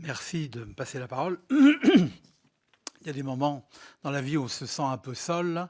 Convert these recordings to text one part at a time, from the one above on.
Merci de me passer la parole. Il y a des moments dans la vie où on se sent un peu seul.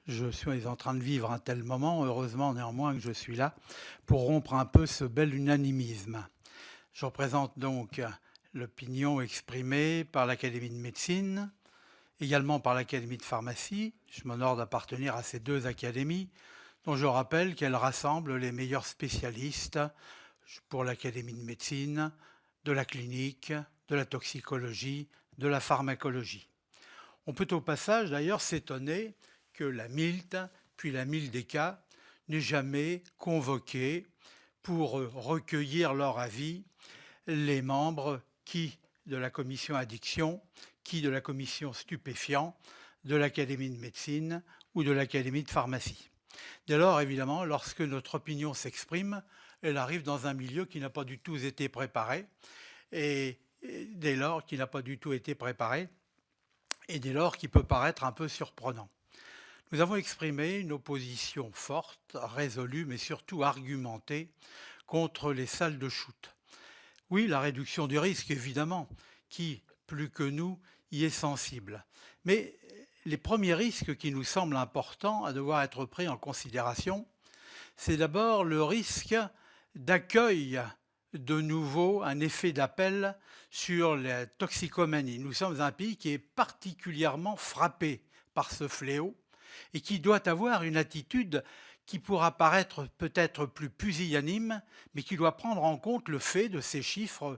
Je suis en train de vivre un tel moment, heureusement néanmoins que je suis là, pour rompre un peu ce bel unanimisme. Je représente donc l'opinion exprimée par l'Académie de médecine, également par l'Académie de pharmacie. Je m'honore d'appartenir à ces deux académies, dont je rappelle qu'elles rassemblent les meilleurs spécialistes pour l'Académie de médecine, de la clinique, de la toxicologie, de la pharmacologie. On peut au passage d'ailleurs s'étonner que la MILT, puis la MILDECA, n'ait jamais convoqué pour recueillir leur avis les membres qui de la commission addiction, qui de la commission stupéfiants, de l'Académie de médecine ou de l'Académie de pharmacie. Dès lors, évidemment, lorsque notre opinion s'exprime, elle arrive dans un milieu qui n'a pas du tout été préparé, et dès lors qui n'a pas du tout été préparé, et dès lors qui peut paraître un peu surprenant. Nous avons exprimé une opposition forte, résolue, mais surtout argumentée contre les salles de shoot. Oui, la réduction du risque, évidemment, qui, plus que nous, y est sensible. Mais les premiers risques qui nous semblent importants à devoir être pris en considération, c'est d'abord le risque d'accueil de nouveau, un effet d'appel sur la toxicomanie. Nous sommes un pays qui est particulièrement frappé par ce fléau et qui doit avoir une attitude qui pourra paraître peut-être plus pusillanime, mais qui doit prendre en compte le fait de ces chiffres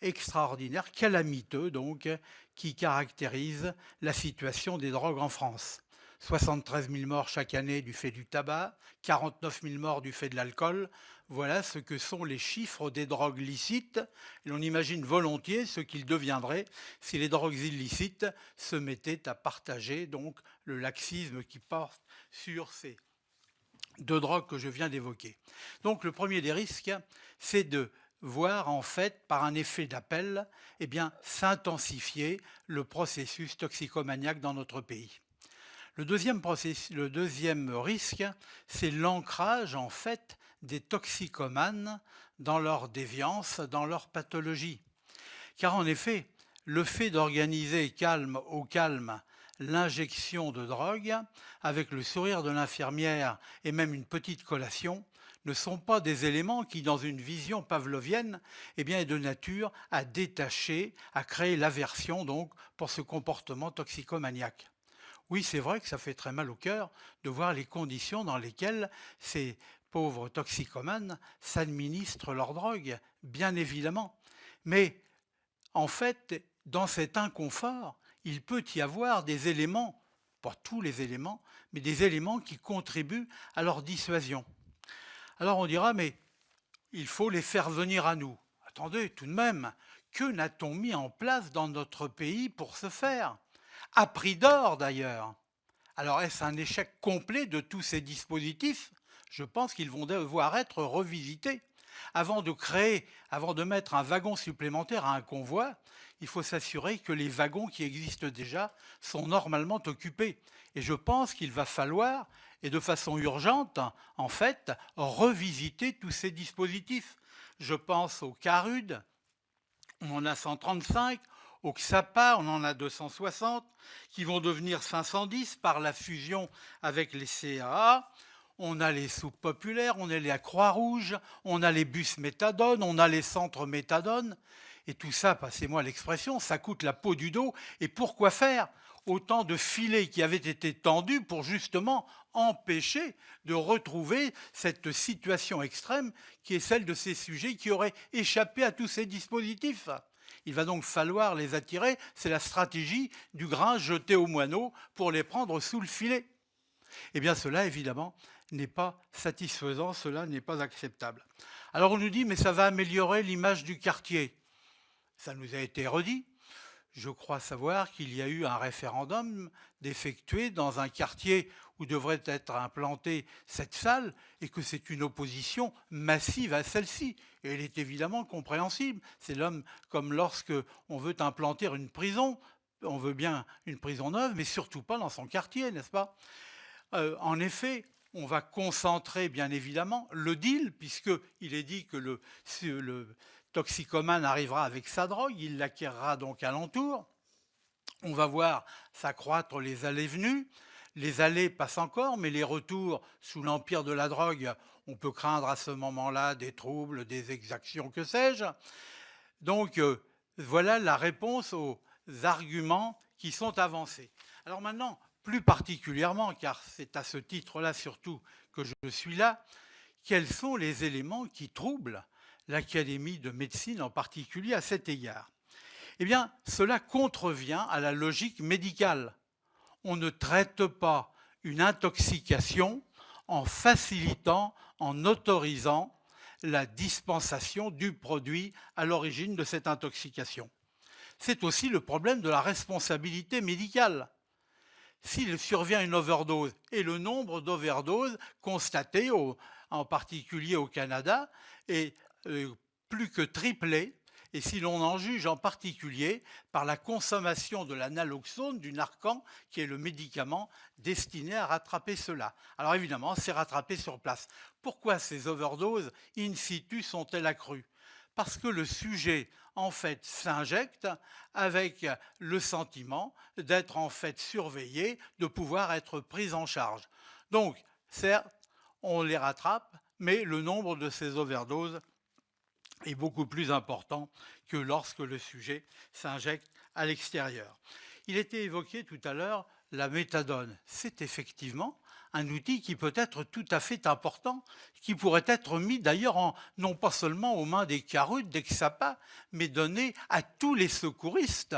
extraordinaires, calamiteux donc, qui caractérisent la situation des drogues en France. 73 000 morts chaque année du fait du tabac, 49 000 morts du fait de l'alcool. Voilà ce que sont les chiffres des drogues licites. Et on imagine volontiers ce qu'il deviendrait si les drogues illicites se mettaient à partager donc le laxisme qui porte sur ces deux drogues que je viens d'évoquer. Donc le premier des risques, c'est de voir en fait, par un effet d'appel, eh bien, s'intensifier le processus toxicomaniaque dans notre pays. Le deuxième risque, c'est l'ancrage en fait des toxicomanes dans leur déviance, dans leur pathologie. Car en effet, le fait d'organiser calme au calme l'injection de drogue, avec le sourire de l'infirmière et même une petite collation, ne sont pas des éléments qui, dans une vision pavlovienne, eh bien, est de nature à détacher, à créer l'aversion donc pour ce comportement toxicomaniaque. Oui, c'est vrai que ça fait très mal au cœur de voir les conditions dans lesquelles ces pauvres toxicomanes s'administrent leur drogue, bien évidemment. Mais en fait, dans cet inconfort, il peut y avoir des éléments, pas tous les éléments, mais des éléments qui contribuent à leur dissuasion. Alors on dira, mais il faut les faire venir à nous. Attendez, tout de même, que n'a-t-on mis en place dans notre pays pour ce faire? À prix d'or d'ailleurs. Alors est-ce un échec complet de tous ces dispositifs? Je pense qu'ils vont devoir être revisités. Avant de mettre un wagon supplémentaire à un convoi, il faut s'assurer que les wagons qui existent déjà sont normalement occupés. Et je pense qu'il va falloir, et de façon urgente, en fait, revisiter tous ces dispositifs. Je pense au CARUD, on en a 135, au XAPA, on en a 260, qui vont devenir 510 par la fusion avec les CAA. On a les soupes populaires, on a les Croix-Rouge, on a les bus méthadone, on a les centres méthadone. Et tout ça, passez-moi l'expression, ça coûte la peau du dos. Et pourquoi faire autant de filets qui avaient été tendus pour justement empêcher de retrouver cette situation extrême qui est celle de ces sujets qui auraient échappé à tous ces dispositifs? Il va donc falloir les attirer. C'est la stratégie du grain jeté au moineau pour les prendre sous le filet. Eh bien, cela, évidemment, n'est pas satisfaisant, cela n'est pas acceptable. Alors on nous dit, mais ça va améliorer l'image du quartier. Ça nous a été redit. Je crois savoir qu'il y a eu un référendum d'effectuer dans un quartier où devrait être implantée cette salle et que c'est une opposition massive à celle-ci. Et elle est évidemment compréhensible. C'est comme lorsque on veut implanter une prison, on veut bien une prison neuve, mais surtout pas dans son quartier, n'est-ce pas? En effet, on va concentrer bien évidemment le deal, puisqu'il est dit que le toxicomane arrivera avec sa drogue, il l'acquérera donc alentour. On va voir s'accroître les allées-venues. Les allées passent encore, mais les retours sous l'empire de la drogue, on peut craindre à ce moment-là des troubles, des exactions, que sais-je. Donc, voilà la réponse aux arguments qui sont avancés. Alors maintenant, plus particulièrement, car c'est à ce titre-là surtout que je suis là, quels sont les éléments qui troublent l'Académie de médecine en particulier à cet égard? Eh bien, cela contrevient à la logique médicale. On ne traite pas une intoxication en facilitant, en autorisant la dispensation du produit à l'origine de cette intoxication. C'est aussi le problème de la responsabilité médicale. S'il survient une overdose, et le nombre d'overdoses constatées, en particulier au Canada, est plus que triplé, et si l'on en juge en particulier par la consommation de la naloxone, du Narcan, qui est le médicament destiné à rattraper cela. Alors évidemment, c'est rattrapé sur place. Pourquoi ces overdoses in situ sont-elles accrues? Parce que le sujet, en fait, s'injecte avec le sentiment d'être en fait surveillé, de pouvoir être pris en charge. Donc, certes, on les rattrape, mais le nombre de ces overdoses est beaucoup plus important que lorsque le sujet s'injecte à l'extérieur. Il était évoqué tout à l'heure la méthadone. C'est effectivement un outil qui peut être tout à fait important, qui pourrait être mis d'ailleurs non pas seulement aux mains des carutes, des XAPA, mais donné à tous les secouristes,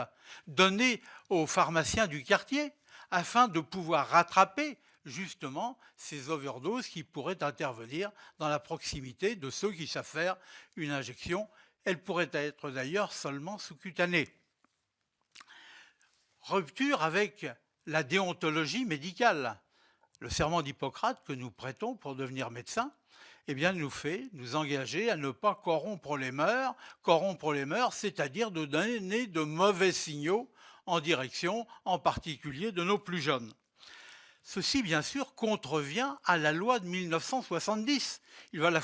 donné aux pharmaciens du quartier, afin de pouvoir rattraper justement ces overdoses qui pourraient intervenir dans la proximité de ceux qui savent faire une injection. Elle pourrait être d'ailleurs seulement sous-cutanée. Rupture avec la déontologie médicale. Le serment d'Hippocrate que nous prêtons pour devenir médecin, eh bien, nous fait nous engager à ne pas corrompre les mœurs, c'est-à-dire de donner de mauvais signaux en direction, en particulier, de nos plus jeunes. Ceci, bien sûr, contrevient à la loi de 1970. Il va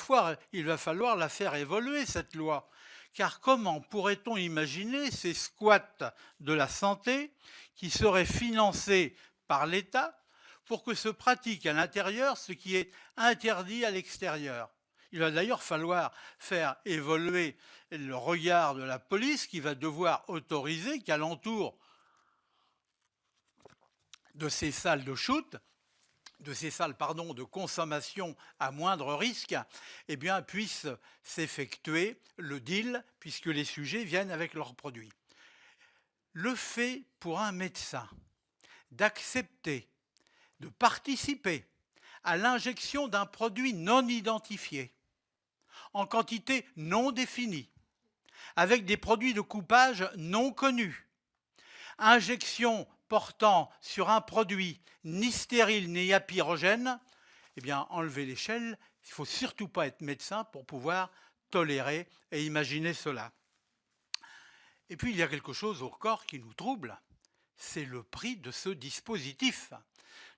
falloir la faire évoluer, cette loi. Car comment pourrait-on imaginer ces squats de la santé qui seraient financés par l'État pour que se pratique à l'intérieur ce qui est interdit à l'extérieur? Il va d'ailleurs falloir faire évoluer le regard de la police qui va devoir autoriser qu'alentour de ces salles de shoot, de consommation à moindre risque, eh bien, puisse s'effectuer le deal puisque les sujets viennent avec leurs produits. Le fait pour un médecin d'accepter de participer à l'injection d'un produit non identifié, en quantité non définie, avec des produits de coupage non connus, injection portant sur un produit ni stérile ni apyrogène, eh bien, enlever l'échelle, il ne faut surtout pas être médecin pour pouvoir tolérer et imaginer cela. Et puis, il y a quelque chose au corps qui nous trouble, c'est le prix de ce dispositif.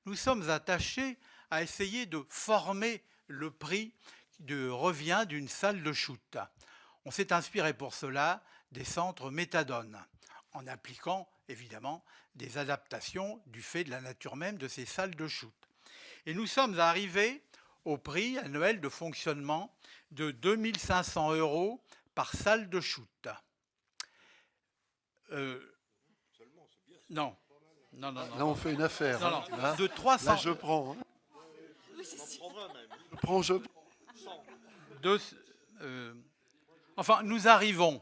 Nous sommes attachés à essayer de former le prix de revient d'une salle de shoot. On s'est inspiré pour cela des centres méthadone, en appliquant évidemment des adaptations du fait de la nature même de ces salles de shoot. Et nous sommes arrivés au prix annuel de fonctionnement de 2 500 € par salle de shoot. Non. Là, on fait une affaire. Non. Là, De 300. là, je prends. Enfin, nous arrivons,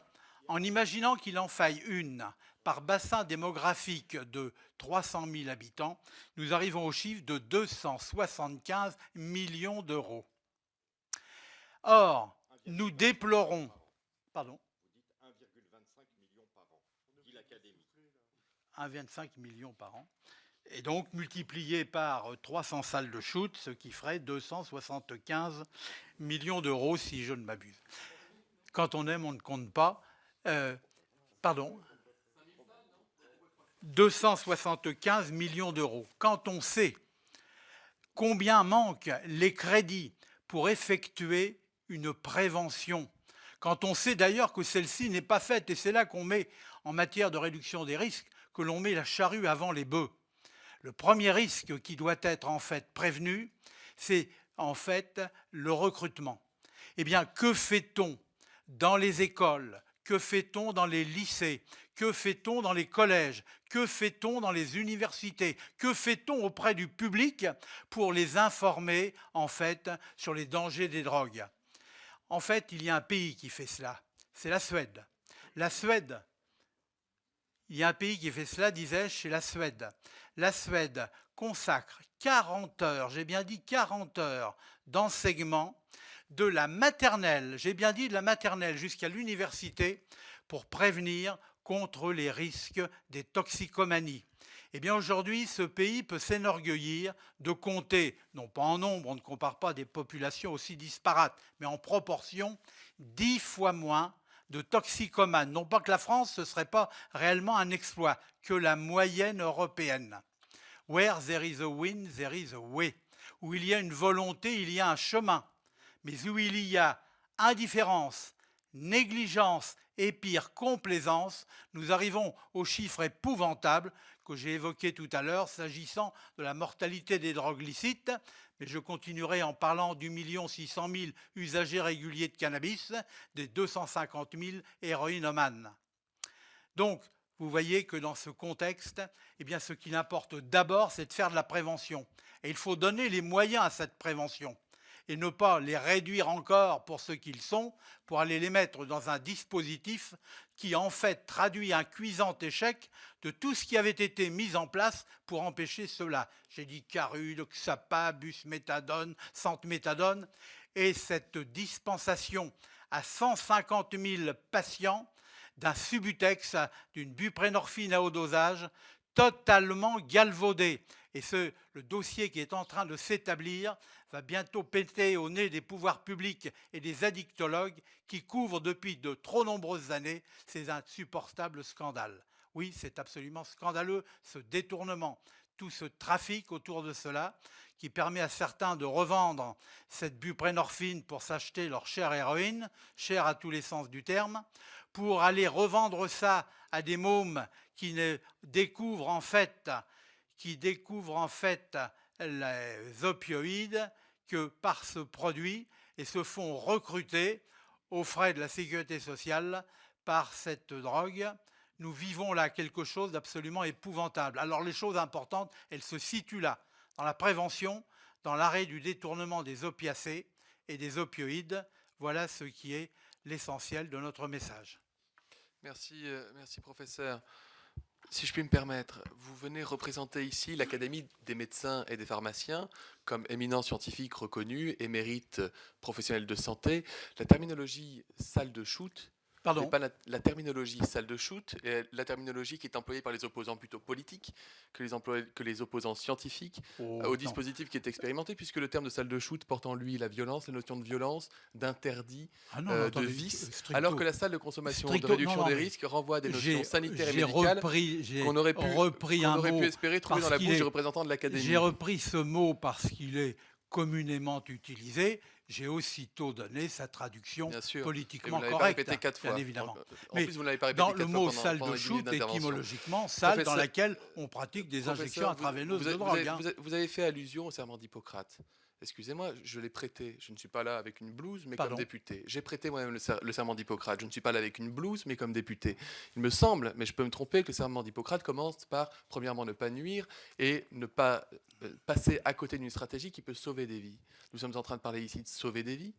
en imaginant qu'il en faille une par bassin démographique de 300 000 habitants, nous arrivons au chiffre de 275 millions d'euros. Or, nous déplorons... Pardon ? Vous dites 1,25 million par an, dit l'Académie. 1,25 million par an. Et donc multiplié par 300 salles de shoot, ce qui ferait 275 millions d'euros, si je ne m'abuse. Quand on aime, on ne compte pas. 275 millions d'euros. Quand on sait combien manquent les crédits pour effectuer une prévention, quand on sait d'ailleurs que celle-ci n'est pas faite. Et c'est là qu'on met, en matière de réduction des risques, que l'on met la charrue avant les bœufs. Le premier risque qui doit être en fait prévenu, c'est en fait le recrutement. Eh bien, que fait-on dans les écoles? Que fait-on dans les lycées? Que fait-on dans les collèges? Que fait-on dans les universités? Que fait-on auprès du public pour les informer en fait sur les dangers des drogues? En fait, il y a un pays qui fait cela, c'est la Suède. La Suède, il y a un pays qui fait cela, disais-je, c'est la Suède. La Suède consacre 40 heures, j'ai bien dit 40 heures d'enseignement de la maternelle, j'ai bien dit de la maternelle jusqu'à l'université pour prévenir contre les risques des toxicomanies. Eh bien aujourd'hui, ce pays peut s'enorgueillir de compter, non pas en nombre, on ne compare pas des populations aussi disparates, mais en proportion, 10 fois moins de toxicomanes. Non pas que la France, ce ne serait pas réellement un exploit, que la moyenne européenne. Where there is a wind, there is a way. Où il y a une volonté, il y a un chemin. Mais où il y a indifférence, négligence et pire, complaisance, nous arrivons aux chiffres épouvantables que j'ai évoqués tout à l'heure s'agissant de la mortalité des drogues licites, mais je continuerai en parlant du 1,6 million usagers réguliers de cannabis, des 250 000 héroïnomanes. Donc, vous voyez que dans ce contexte, eh bien, ce qu'il importe d'abord, c'est de faire de la prévention. Et il faut donner les moyens à cette prévention et ne pas les réduire encore pour ce qu'ils sont, pour aller les mettre dans un dispositif qui en fait traduit un cuisant échec de tout ce qui avait été mis en place pour empêcher cela. J'ai dit Carude, Xapa, Busméthadone, Centméthadone, et cette dispensation à 150 000 patients d'un Subutex, d'une buprénorphine à haut dosage, totalement galvaudé. Et le dossier qui est en train de s'établir va bientôt péter au nez des pouvoirs publics et des addictologues qui couvrent depuis de trop nombreuses années ces insupportables scandales. Oui, c'est absolument scandaleux, ce détournement, tout ce trafic autour de cela qui permet à certains de revendre cette buprénorphine pour s'acheter leur chère héroïne, chère à tous les sens du terme, pour aller revendre ça à des mômes qui découvrent en fait les opioïdes que par ce produit et se font recruter aux frais de la sécurité sociale par cette drogue. Nous vivons là quelque chose d'absolument épouvantable. Alors les choses importantes, elles se situent là, dans la prévention, dans l'arrêt du détournement des opiacés et des opioïdes. Voilà ce qui est l'essentiel de notre message. Merci, merci professeur. Si je puis me permettre, vous venez représenter ici l'Académie des médecins et des pharmaciens comme éminents scientifiques reconnus, émérites professionnels de santé. La terminologie salle de shoot n'est pas la terminologie salle de shoot, et la terminologie qui est employée par les opposants plutôt politiques que les opposants scientifiques au dispositif qui est expérimenté, puisque le terme de salle de shoot porte en lui la violence, la notion de violence, d'interdit, de vice, alors que la salle de consommation, de réduction des risques renvoie à des notions sanitaires et médicales qu'on aurait pu espérer trouver dans la bouche des représentants de l'Académie. J'ai repris ce mot parce qu'il est communément utilisé. J'ai aussitôt donné sa traduction politiquement correcte, répété 4 fois. Bien évidemment. En plus, vous ne l'avez pas répété dans 4 le fois mot salle de shoot, étymologiquement, salle dans laquelle on pratique des injections intraveineuses de drogue. Vous avez fait allusion au serment d'Hippocrate. Excusez-moi, je l'ai prêté. Je ne suis pas là avec une blouse, mais comme député. J'ai prêté moi-même le serment d'Hippocrate. Je ne suis pas là avec une blouse, mais comme député. Il me semble, mais je peux me tromper, que le serment d'Hippocrate commence par, premièrement, ne pas nuire et ne pas passer à côté d'une stratégie qui peut sauver des vies. Nous sommes en train de parler ici de sauver des vies.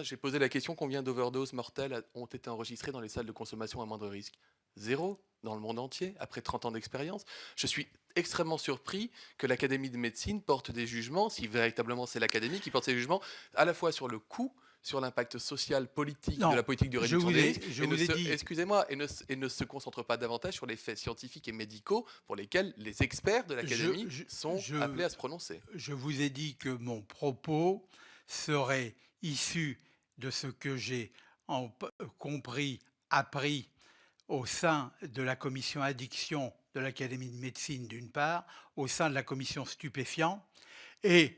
J'ai posé la question, combien d'overdoses mortelles ont été enregistrées dans les salles de consommation à moindre risque? 0 dans le monde entier, après 30 ans d'expérience. Je suis extrêmement surpris que l'Académie de médecine porte des jugements, si véritablement c'est l'Académie qui porte ces jugements, à la fois sur le coût, sur l'impact social, politique de la politique de réduction des risques, et ne se concentre pas davantage sur les faits scientifiques et médicaux pour lesquels les experts de l'Académie sont appelés à se prononcer. Je vous ai dit que mon propos serait issu de ce que j'ai compris, appris au sein de la commission addiction de l'Académie de médecine d'une part, au sein de la commission stupéfiants, et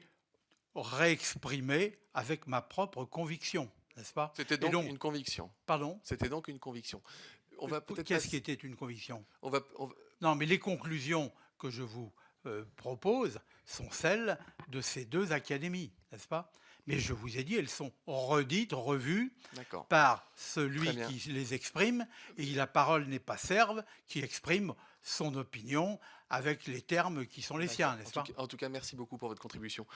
réexprimé avec ma propre conviction. n'est-ce pas? C'était donc une conviction. Pardon? C'était donc une conviction. On va peut-être Qu'est-ce qui était une conviction? on va Non, mais les conclusions que je vous propose sont celles de ces deux académies, n'est-ce pas? Mais je vous ai dit, elles sont redites, revues D'accord. par celui Très bien. qui les exprime, et la parole n'est pas serve, qui exprime son opinion avec les termes qui sont les siens, n'est-ce pas? En tout cas, merci beaucoup pour votre contribution.